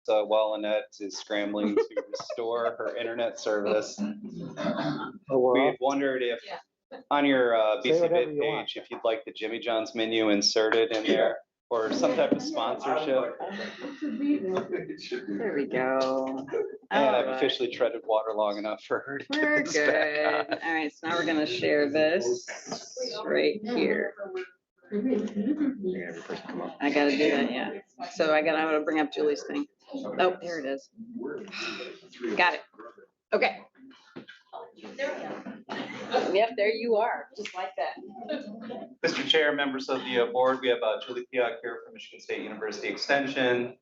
while Annette is scrambling to restore her internet service. We had wondered if on your BC Bid page, if you'd like the Jimmy John's menu inserted in there or some type of sponsorship. There we go. And I've officially treaded water long enough for her to We're get this back good. All right, so now we're gonna share this right here. I gotta do that, yeah. So I'm gonna bring up Julie's thing. Oh, there it is. Got it. Okay. Yep, there you are, just like that. Mr. Chair, members of the board, we have Julie Piak here from Michigan State University Extension,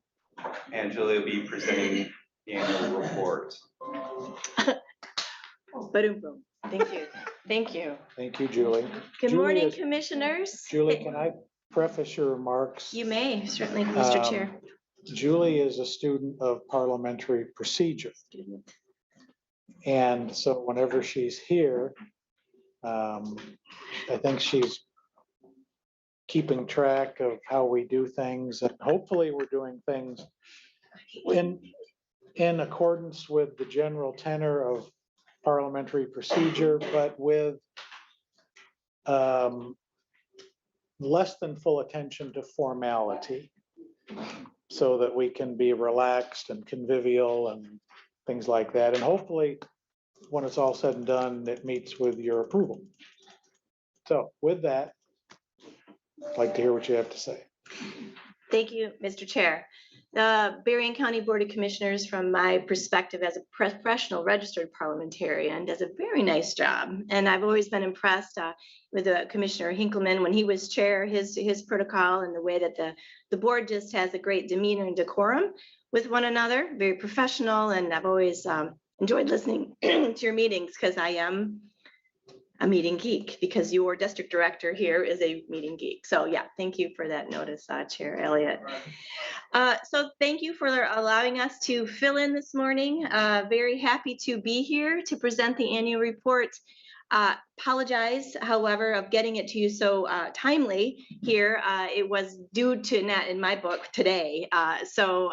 and Julie will be presenting the annual report. Boom. Thank you. Thank you. Thank you, Julie. Good morning, commissioners. Julie, can I preface your remarks? You may, certainly, Mr. Chair. Julie is a student of parliamentary procedure. And so whenever she's here, I think she's keeping track of how we do things, and hopefully we're doing things in accordance with the general tenor of parliamentary procedure, but with less than full attention to formality, so that we can be relaxed and convivial and things like that. And hopefully, when it's all said and done, it meets with your approval. So with that, I'd like to hear what you have to say. Thank you, Mr. Chair. The Berrien County Board of Commissioners, from my perspective as a professional registered parliamentarian, does a very nice job. And I've always been impressed with Commissioner Hinkleman when he was chair, his protocol and the way that the board just has a great demeanor and decorum with one another, very professional. And I've always enjoyed listening to your meetings because I am a meeting geek, because your district director here is a meeting geek. So yeah, thank you for that notice, Chair Elliott. So thank you for allowing us to fill in this morning. Very happy to be here to present the annual report. Apologize, however, of getting it to you so timely here. It was due to, not in my book, today. So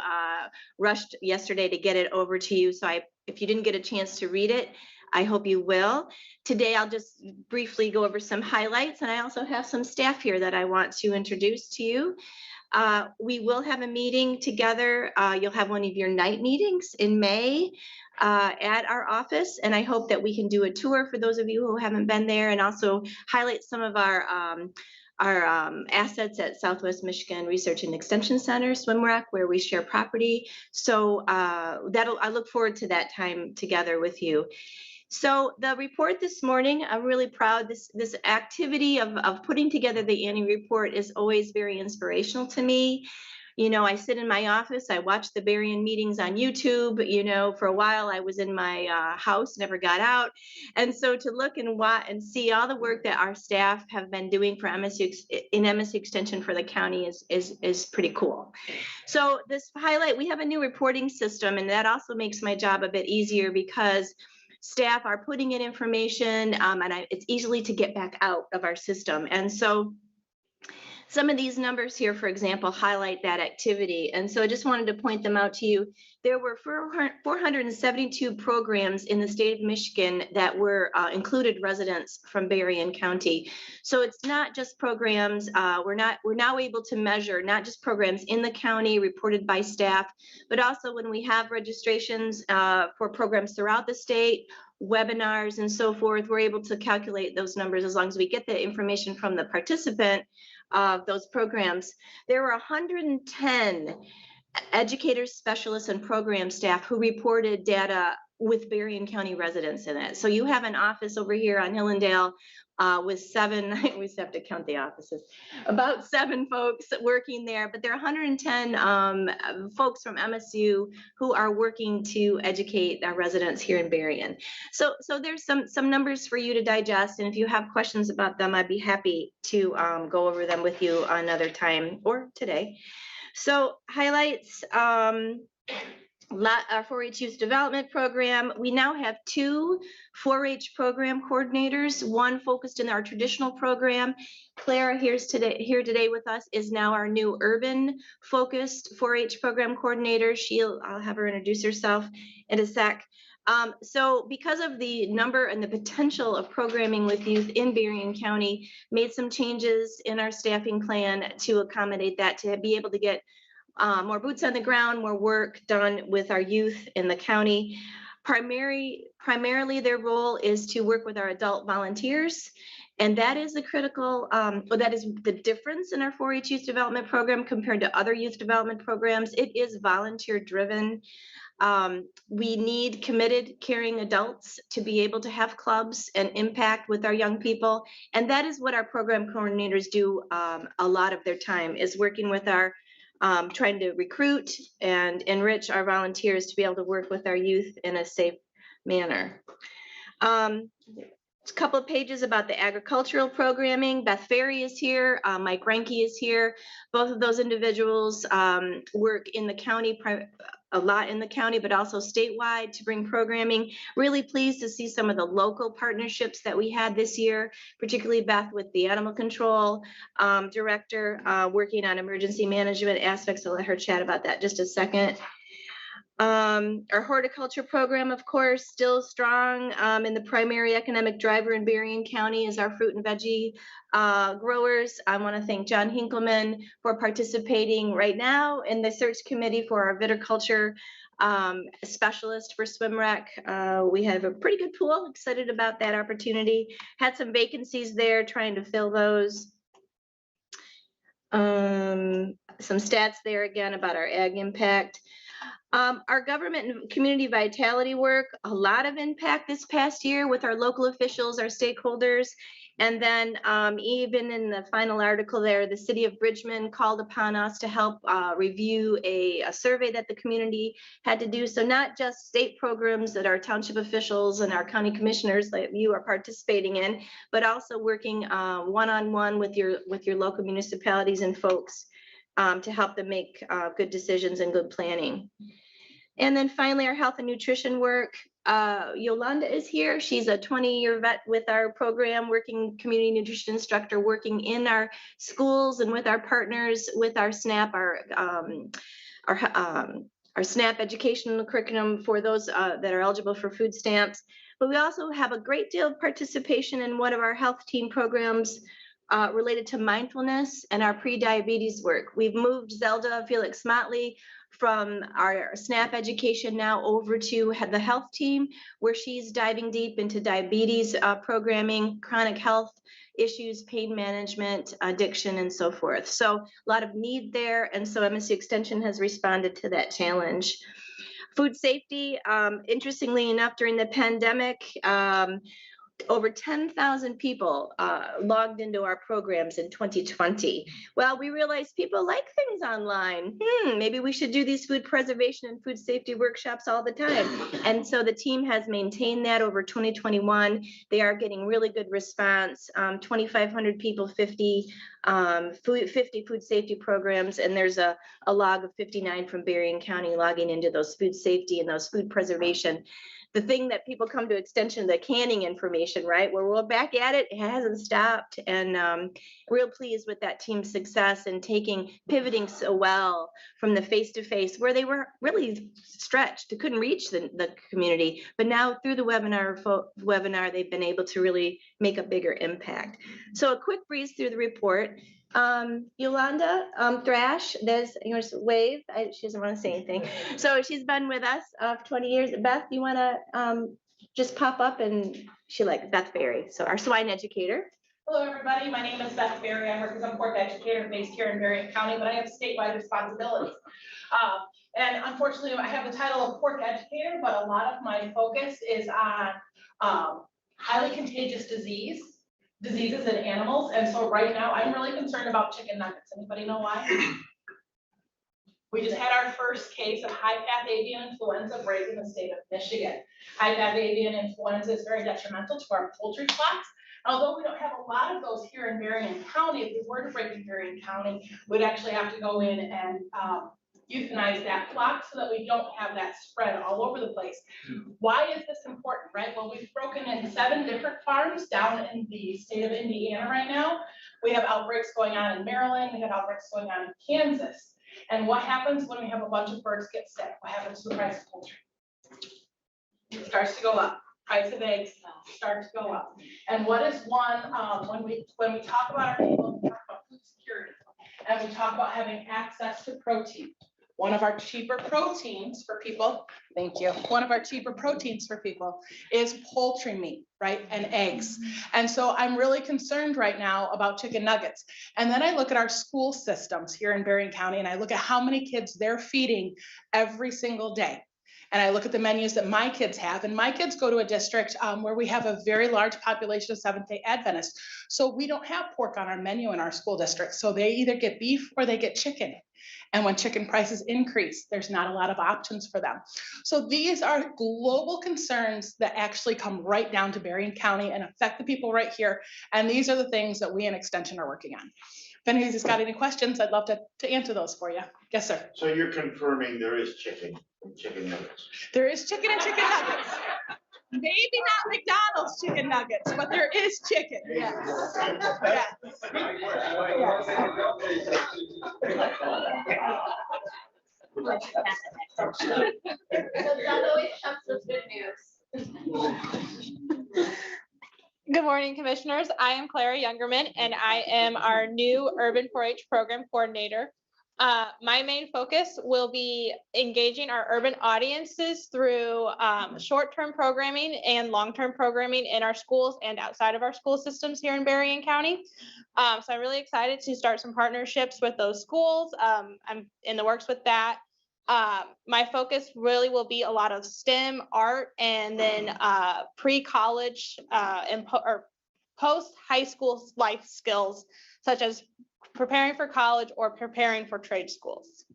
rushed yesterday to get it over to you. So if you didn't get a chance to read it, I hope you will. Today, I'll just briefly go over some highlights, and I also have some staff here that I want to introduce to you. We will have a meeting together. You'll have one of your night meetings in May at our office, and I hope that we can do a tour for those of you who haven't been there, and also highlight some of our assets at Southwest Michigan Research and Extension Center, SwimRec, where we share property. So I look forward to that time together with you. So the report this morning, I'm really proud. This activity of putting together the annual report is always very inspirational to me. You know, I sit in my office, I watch the Berrien meetings on YouTube. You know, for a while I was in my house, never got out. And so to look and see all the work that our staff have been doing for MSU Extension for the county is pretty cool. So this highlight, we have a new reporting system, and that also makes my job a bit easier because staff are putting in information and it's easily to get back out of our system. And so some of these numbers here, for example, highlight that activity. And so I just wanted to point them out to you. There were 472 programs in the state of Michigan that were included residents from Berrien County. So it's not just programs. We're now able to measure not just programs in the county reported by staff, but also when we have registrations for programs throughout the state, webinars and so forth, we're able to calculate those numbers as long as we get the information from the participant of those programs. There were 110 educators, specialists, and program staff who reported data with Berrien County residents in it. So you have an office over here on Hillendale with 7, we have to count the offices, about 7 folks working there, but there are 110 folks from MSU who are working to educate our residents here in Berrien. So there's some numbers for you to digest, and if you have questions about them, I'd be happy to go over them with you another time or today. So highlights, Our 4-H Youth Development Program. We now have 2 4-H program coordinators, one focused in our traditional program. Clara here today with us is now our new urban focused 4-H program coordinator. I'll have her introduce herself in a sec. So because of the number and the potential of programming with youth in Berrien County, made some changes in our staffing plan to accommodate that, to be able to get more boots on the ground, more work done with our youth in the county. Primarily their role is to work with our adult volunteers. And that is the critical, that is the difference in our 4-H youth development program compared to other youth development programs. It is volunteer driven. We need committed, caring adults to be able to have clubs and impact with our young people. And that is what our program coordinators do a lot of their time, is working with our trying to recruit and enrich our volunteers to be able to work with our youth in a safe manner. A couple of pages about the agricultural programming. Beth Ferry is here. Mike Reinke is here. Both of those individuals work in the county, a lot in the county, but also statewide to bring programming. Really pleased to see some of the local partnerships that we had this year, particularly Beth with the animal control director working on emergency management aspects. I'll let her chat about that just a second. Our horticulture program, of course, still strong, and the primary economic driver in Berrien County is our fruit and veggie growers. I want to thank John Hinkleman for participating right now in the search committee for our viticulture specialist for swim rec. We have a pretty good pool, excited about that opportunity. Had some vacancies there, trying to fill those. Some stats there again about our ag impact. Our government and community vitality work, a lot of impact this past year with our local officials, our stakeholders. And then even in the final article there, the city of Bridgman called upon us to help review a survey that the community had to do. So not just state programs that our township officials and our county commissioners like you are participating in, but also working one-on-one with your local municipalities and folks to help them make good decisions and good planning. And then finally, our health and nutrition work. Yolanda is here. She's a 20-year vet with our program, working community nutrition instructor, working in our schools and with our partners, with our SNAP, our SNAP educational curriculum for those that are eligible for food stamps. But we also have a great deal of participation in one of our health team programs related to mindfulness and our pre-diabetes work. We've moved Zelda Felix Motley from our SNAP education now over to the health team, where she's diving deep into diabetes programming, chronic health issues, pain management, addiction, and so forth. So a lot of need there, and so MSC Extension has responded to that challenge. Food safety, interestingly enough, during the pandemic, over 10,000 people logged into our programs in 2020. Well, we realized people like things online. Maybe we should do these food preservation and food safety workshops all the time. And so the team has maintained that over 2021. They are getting really good response. 2,500 people, 50 food safety programs, and there's a log of 59 from Berrien County logging into those food safety and those food preservation. The thing that people come to Extension, the canning information, right? Where we're back at it, it hasn't stopped, and real pleased with that team's success and pivoting so well from the face-to-face where they were really stretched. They couldn't reach the community, but now through the webinar, they've been able to really make a bigger impact. So a quick breeze through the report. Yolanda Thrash, you want to wave? She doesn't want to say anything. So she's been with us for 20 years. Beth, you want to just pop up? And she like Beth Berry, so our swine educator. Hello, everybody. My name is Beth Berry. I work as a pork educator based here in Berrien County, but I have statewide responsibilities. And unfortunately, I have the title of pork educator, but a lot of my focus is on highly contagious diseases in animals. And so right now, I'm really concerned about chicken nuggets. Anybody know why? We just had our first case of high-path avian influenza break in the state of Michigan. High-path avian influenza is very detrimental to our poultry flocks. Although we don't have a lot of those here in Berrien County, if we were to break in Berrien County, we'd actually have to go in and euthanize that flock so that we don't have that spread all over the place. Why is this important, right? Well, we've broken in 7 different farms down in the state of Indiana right now. We have outbreaks going on in Maryland, we have outbreaks going on in Kansas. And what happens when we have a bunch of birds get sick? What happens to the price of poultry? It starts to go up. Price of eggs start to go up. And what is one, when we talk about our people, we talk about food security, and we talk about having access to protein. One of our cheaper proteins for people, thank you. One of our cheaper proteins for people is poultry meat, right? And eggs. And so I'm really concerned right now about chicken nuggets. And then I look at our school systems here in Berrien County, and I look at how many kids they're feeding every single day. And I look at the menus that my kids have, and my kids go to a district where we have a very large population of Seventh-day Adventists. So we don't have pork on our menu in our school district. So they either get beef or they get chicken. And when chicken prices increase, there's not a lot of options for them. So these are global concerns that actually come right down to Berrien County and affect the people right here. And these are the things that we in Extension are working on. If anybody's got any questions, I'd love to answer those for you. Yes, sir. So you're confirming there is chicken nuggets? There is chicken and chicken nuggets. Maybe not McDonald's chicken nuggets, but there is chicken. Yes. Yes. That always comes with good news. Good morning, commissioners. I am Clara Youngerman, and I am our new Urban 4-H program coordinator. My main focus will be engaging our urban audiences through short-term programming and long-term programming in our schools and outside of our school systems here in Berrien County. So I'm really excited to start some partnerships with those schools. I'm in the works with that. My focus really will be a lot of STEM, art, and then pre-college or post-high school life skills, such as preparing for college or preparing for trade schools.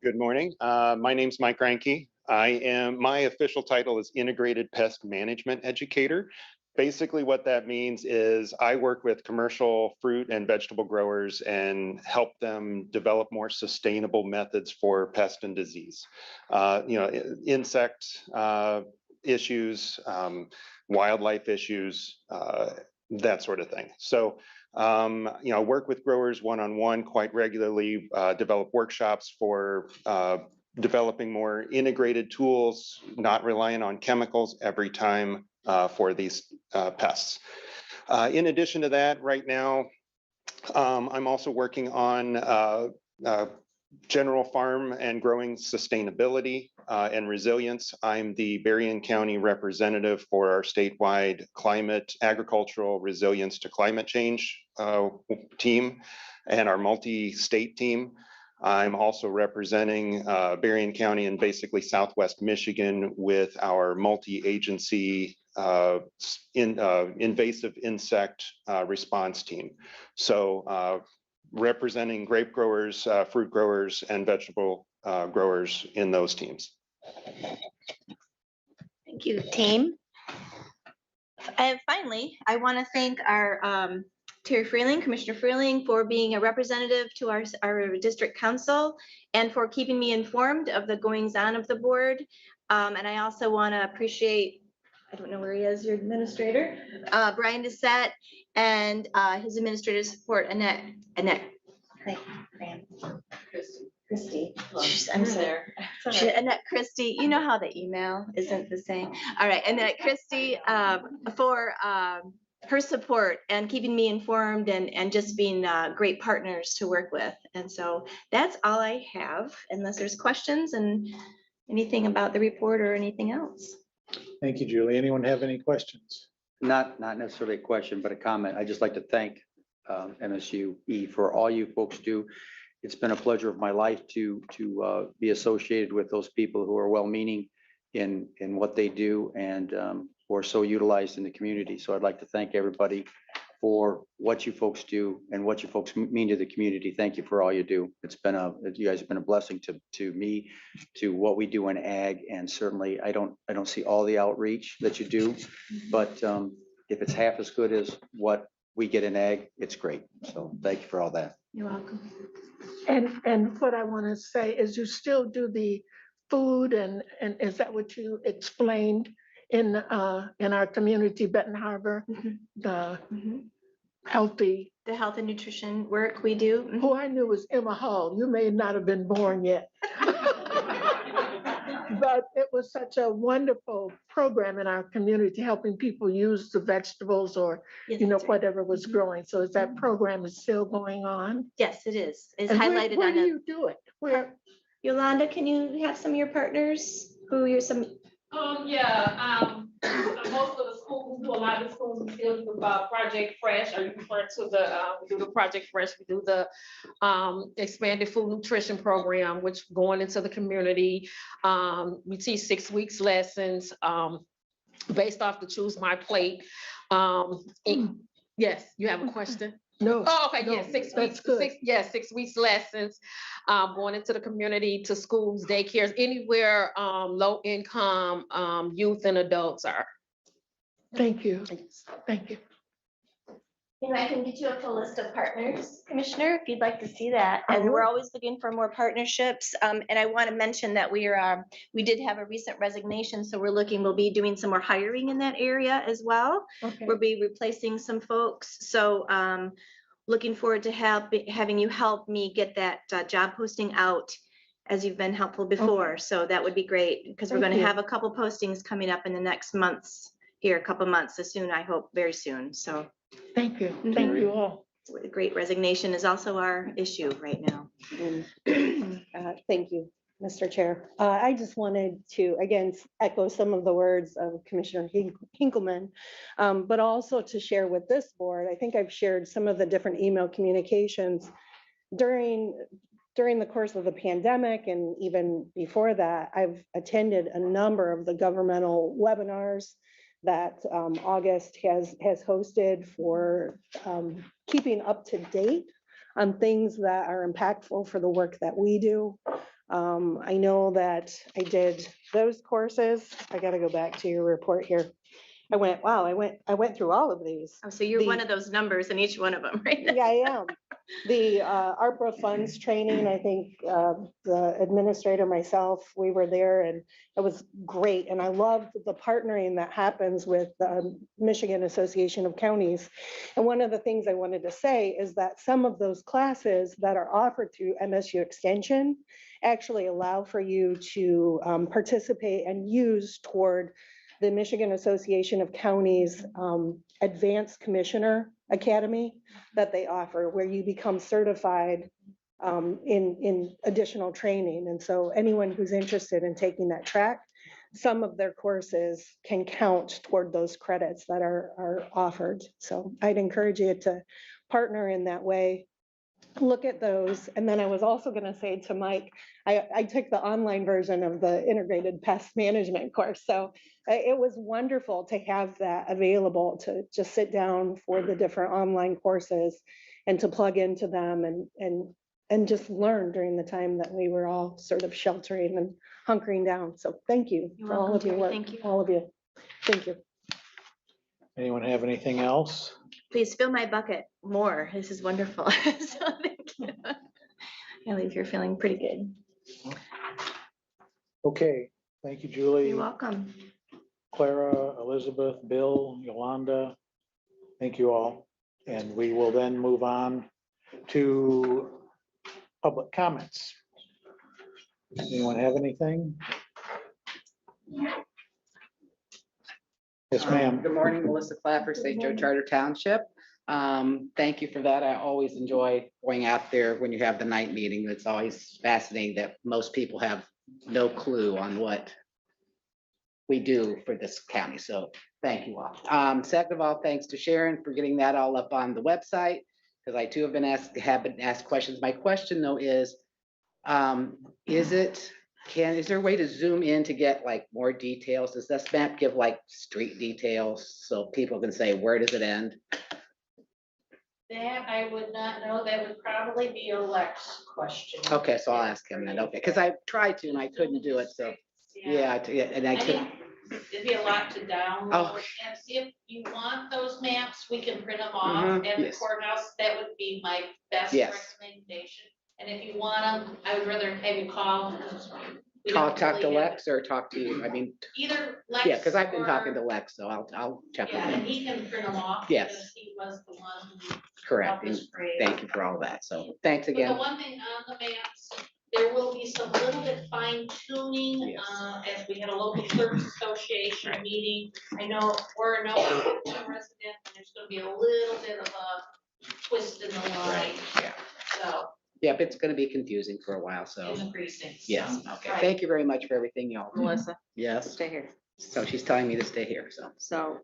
Good morning. My name's Mike Ranke. My official title is Integrated Pest Management Educator. Basically what that means is I work with commercial fruit and vegetable growers and help them develop more sustainable methods for pest and disease. Insect issues, wildlife issues, that sort of thing. So, work with growers one-on-one quite regularly, develop workshops for developing more integrated tools, not relying on chemicals every time for these pests. In addition to that, right now, I'm also working on general farm and growing sustainability and resilience. I'm the Berrien County representative for our statewide climate, agricultural resilience to climate change team and our multi-state team. I'm also representing Berrien County and basically Southwest Michigan with our multi-agency invasive insect response team. So representing grape growers, fruit growers, and vegetable growers in those teams. Thank you, team. And finally, I want to thank our Terry Freeling, Commissioner Freeling, for being a representative to our district council and for keeping me informed of the goings on of the board. And I also want to appreciate, I don't know where he is, your administrator, Brian Doucette, and his administrative support, Annette. Christy. I'm sorry. Annette Christie, you know how the email isn't the same. All right, Annette Christie for her support and keeping me informed and just being great partners to work with. And so that's all I have, unless there's questions and anything about the report or anything else. Thank you, Julie. Anyone have any questions? Not necessarily a question, but a comment. I'd just like to thank MSUE for all you folks do. It's been a pleasure of my life to be associated with those people who are well-meaning in what they do and who are so utilized in the community. So I'd like to thank everybody for what you folks do and what you folks mean to the community. Thank you for all you do. You guys have been a blessing to me, to what we do in ag, and certainly I don't see all the outreach that you do, but if it's half as good as what we get an egg, it's great. So thank you for all that. You're welcome. And what I want to say is you still do the food and is that what you explained in our community, Benton Harbor, Mhm. the Mhm. healthy, The health and nutrition work we do. Mhm. who I knew was Emma Hall. You may not have been born yet. But it was such a wonderful program in our community, helping people use the vegetables or, Yes, you know, that's right. whatever was Mhm. growing. So is that program is still going on? Yes, it is. It's And highlighted where on do the, you do it? Where? Yolanda, can you have some of your partners who you're some, Most of the schools, do a lot of the schools, we still do Project Fresh, are you referring to we do the Project Fresh, we do the expanded food nutrition program, which going into the community. We teach 6 weeks lessons, based off the Choose My Plate. Yes, you have a question? No. Oh, okay, no, yeah, 6 that's weeks, good. 6 weeks lessons, going into the community, to schools, daycares, anywhere, low income, youth and adults are. Thank you. Thank you. and I can get you a full list of partners, Commissioner, if you'd like to see that. I And we're would. always looking for more partnerships. And I want to mention that we did have a recent resignation, so we'll be doing some more hiring in that area as well. Okay. We'll be replacing some folks. So looking forward to having you help me get that job posting out as you've been helpful before. So that would be great, because we're Thank going to you. have a couple postings coming up in the next months here, a couple months, as soon, I hope, very soon. So Thank you. Thank you all. the great resignation is also our issue right now. Thank you, Mr. Chair. I just wanted to, again, echo some of the words of Commissioner Hinkleman, but also to share with this board. I think I've shared some of the different email communications during the course of the pandemic, and even before that. I've attended a number of the governmental webinars that August has hosted for keeping up to date on things that are impactful for the work that we do. I know that I did those courses. I got to go back to your report here. I went through all of these. Oh, so you're one of those numbers in each one of them, right? Yeah, I am. The ARPA funds training, I think the administrator, myself, we were there, and it was great. And I loved the partnering that happens with the Michigan Association of Counties. And one of the things I wanted to say is that some of those classes that are offered through MSU Extension actually allow for you to participate and use toward the Michigan Association of Counties Advanced Commissioner Academy that they offer, where you become certified in additional training. And so anyone who's interested in taking that track, some of their courses can count toward those credits that are offered. So I'd encourage you to partner in that way. Look at those. And then I was also going to say to Mike, I took the online version of the integrated pest management course. So it was wonderful to have that available, to just sit down for the different online courses and to plug into them and just learn during the time that we were all sort of sheltering and hunkering down. So thank you You're for all welcome, of your Terry. work. Thank you. All of you. Thank you. Anyone have anything else? Please fill my bucket more. This is wonderful. So thank you. I leave here feeling pretty good. Okay, thank you, Julie, You're welcome. Clara, Elizabeth, Bill, Yolanda. Thank you all. And we will then move on to public comments. Anyone have anything? Yes, ma'am. Good morning, Melissa Clapper, St. Joe Charter Township. Thank you for that. I always enjoy going out there when you have the night meeting. It's always fascinating that most people have no clue on what we do for this county. So thank you all. Second of all, thanks to Sharon for getting that all up on the website, because I too have been asked questions. My question though is there a way to zoom in to get like more details? Does this map give like street details so people can say, where does it end? That I would not know. That would probably be a Lex question. Okay, so I'll ask him then. Okay, because I tried to and I couldn't do it. So yeah, and I could. it'd be a lot to Oh. download. And see if you want those maps, we can print them off Mhm, at the yes. courthouse. That would be my best Yes. recommendation. And if you want them, I would rather have you call. We Talk don't to really have- Lex or talk to you, I mean, Either Lex. yeah, because I've been talking or- to Lex, so I'll check with Yeah, and him. he can print them off. Yes. Because he was the one who Correct, helped and us create. thank you for all that, so, thanks But the again. one thing on the maps, there will be some little bit fine tuning, Yes. as we had a local clerks association meeting. I know we're a no resident, and there's gonna be a little bit of a twist in the line, Right, yeah, so, yep, it's gonna be confusing for a while, so, in the precincts. yes, so, okay, right. thank you very much for everything, y'all. Melissa, Yes, stay here. so she's telling me to stay here, so, So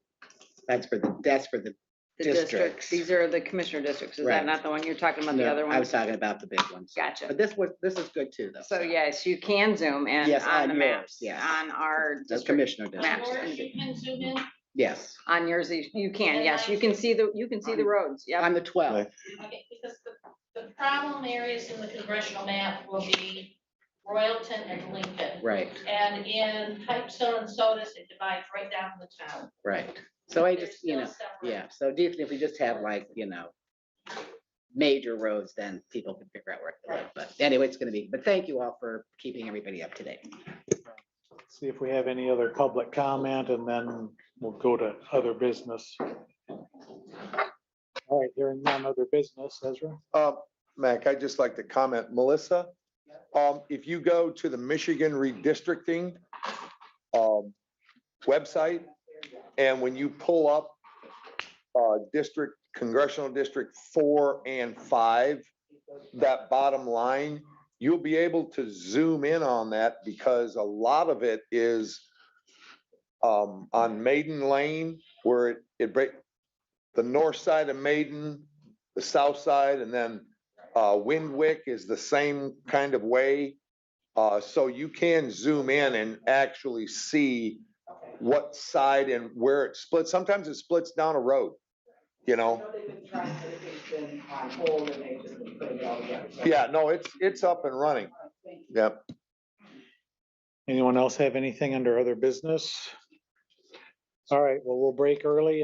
that's for the the districts, districts. these are the commissioner districts. Is Right. that not the one you're talking about, the No, other I was one? talking about the big ones. Gotcha. But this is good too, though. So yes, you can zoom in Yes, on on the yours, maps, yes. on our The district, commissioner On Maps. district, yours, you can zoom in, yes, on yours, you can, And yes, you mine can too. see the roads, yep. on the 12. okay, because the problem areas in the congressional map will be Royalton and Lincoln. Right, And in Pipestone and Sodas, it divides right down the town. right. So I They're just, still separate. yeah, so definitely if we just have like, major roads, then people can figure out where to live. But anyway, it's gonna be, but thank you all for keeping everybody up to date. See if we have any other public comment and then we'll go to other business. All right, hearing none other business, Ezra? Mac, I'd just like to comment, Melissa, if you go to the Michigan redistricting website, and when you pull up congressional district 4 and 5, that bottom line, you'll be able to zoom in on that because a lot of it is on Maiden Lane, where it break the north side of Maiden, the south side, and then Windwick is the same kind of way. So you can zoom in and actually see what side and where it splits. Sometimes it splits down a road, Yeah, no, it's up and running. Yep. Anyone else have anything under other business? All right, well, we'll break early.